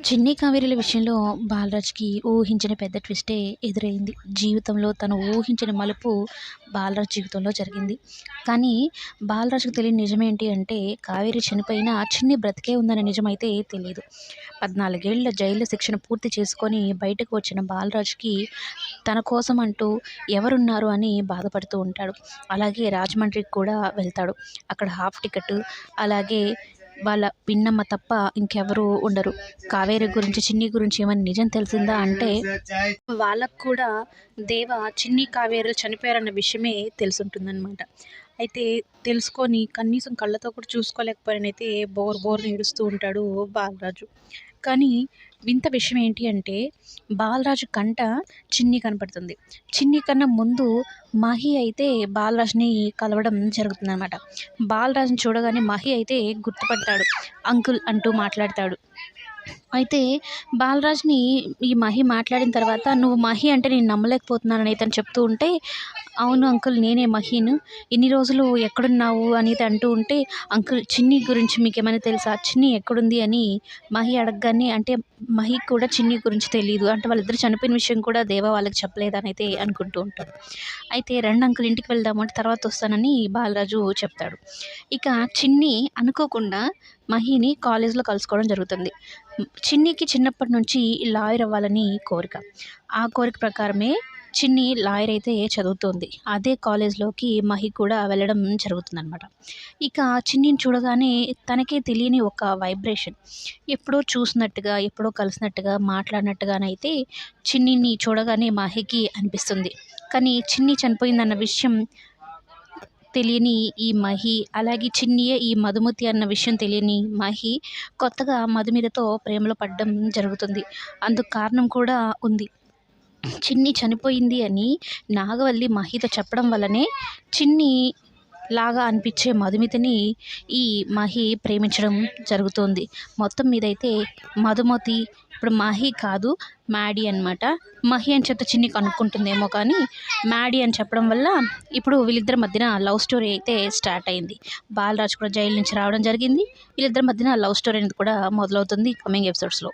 చిన్ని కావేరీల విషయంలో బాలరాజ్‌కి ఊహించని పెద్ద ట్విస్టే ఎదురైంది. జీవితంలో తను ఊహించని మలుపు బాలరాజ్ జీవితంలో జరిగింది. కానీ బాలరాజ్‌కి తెలియని నిజమేంటి అంటే కావేరి చనిపోయినా చిన్ని బ్రతికే ఉందనే నిజమైతే తెలీదు. 14 ఏళ్ల జైలు శిక్షను పూర్తి చేసుకొని బయటకు వచ్చిన బాలరాజ్‌కి తన కోసం అంటూ ఎవరున్నారు అని బాధపడుతూ ఉంటాడు. అలాగే రాజమండ్రికి కూడా వెళ్తాడు. అక్కడ హాఫ్ టికెట్ అలాగే వాళ్ళ పిన్నమ్మ తప్ప ఇంకెవరు ఉండరు. కావేరి గురించి, చిన్ని గురించి ఏమైనా నిజం తెలిసిందా అంటే వాళ్ళకి కూడా దేవ చిన్ని, కావేరీలు చనిపోయారన్న విషయమే తెలిసుంటుందనమాట. అయితే తెలుసుకొని కనీసం కళ్ళతో కూడా చూసుకోలేకపోయానైతే బోరున ఏడుస్తూ ఉంటాడు బాలరాజు. కానీ వింత విషయం ఏంటి అంటే బాలరాజు కంట చిన్ని కనపడుతుంది. చిన్ని కన్నా ముందు మహి అయితే బాలరాజుని కలవడం జరుగుతుందనమాట. బాలరాజుని చూడగానే మహి అయితే గుర్తుపడతాడు. అంకుల్ అంటూ మాట్లాడతాడు. అయితే బాలరాజ్‌ని ఈ మహి మాట్లాడిన తర్వాత, "నువ్వు మహి అంటే నేను నమ్మలేకపోతున్నానని" ఇతను చెప్తూ ఉంటే, "అవును అంకుల్ నేనే మహిను. ఇన్ని రోజులు ఎక్కడున్నావు?" అని ఇది అంటూ ఉంటే, "అంకుల్ చిన్ని గురించి మీకేమైనా తెలుసా? చిన్ని ఎక్కడుంది?" అని మహి అడగగానే అంటే మహికి కూడా చిన్ని గురించి తెలీదు. అంటే వాళ్ళిద్దరూ చనిపోయిన విషయం కూడా దేవ వాళ్ళకి చెప్పలేదని అయితే అనుకుంటూ ఉంటాడు. అయితే "రండి అంకుల్ ఇంటికి వెళ్దాము" అంటే "తర్వాత వస్తానని" బాలరాజు చెప్తాడు. ఇక చిన్ని అనుకోకుండా మహిని కాలేజ్‌లో కలుసుకోవడం జరుగుతుంది. చిన్నికి చిన్నప్పటి నుంచి లాయర్ అవ్వాలని కోరిక. ఆ కోరిక ప్రకారమే చిన్ని లాయర్ అయితే చదువుతోంది. అదే కాలేజ్‌లోకి మహి కూడా వెళ్ళడం జరుగుతుందనమాట. ఇక చిన్నిని చూడగానే తనకే తెలియని ఒక వైబ్రేషన్. ఎప్పుడో చూసినట్టుగా, ఎప్పుడో కలిసినట్టుగా, మాట్లాడినట్టుగానైతే చిన్నిని చూడగానే మహికి అనిపిస్తుంది. కానీ చిన్ని చనిపోయిందన్న విషయం తెలియని ఈ మహి, అలాగే చిన్నియే ఈ మధుమతి అన్న విషయం తెలియని మహి కొత్తగా మధుమితతో ప్రేమలో పడడం జరుగుతుంది. అందుకు కారణం కూడా ఉంది. చిన్ని చనిపోయింది అని నాగవల్లి మహితో చెప్పడం వల్లనే చిన్ని లాగా అనిపించే మధుమితని ఈ మహి ప్రేమించడం జరుగుతోంది. మొత్తం మీదైతే మధుమతి ఇప్పుడు మహి కాదు మ్యాడీ అనమాట. మహి అని చెప్తే చిన్ని కనుక్కుంటుందేమో కానీ మ్యాడీ అని చెప్పడం వల్ల ఇప్పుడు వీళ్ళిద్దరి మధ్యన లవ్ స్టోరీ అయితే స్టార్ట్ అయింది. బాలరాజ్ కూడా జైలు నుంచి రావడం జరిగింది. వీళ్ళిద్దరి మధ్యన లవ్ స్టోరీ అనేది కూడా మొదలవుతుంది కమింగ్ ఎపిసోడ్స్‌లో.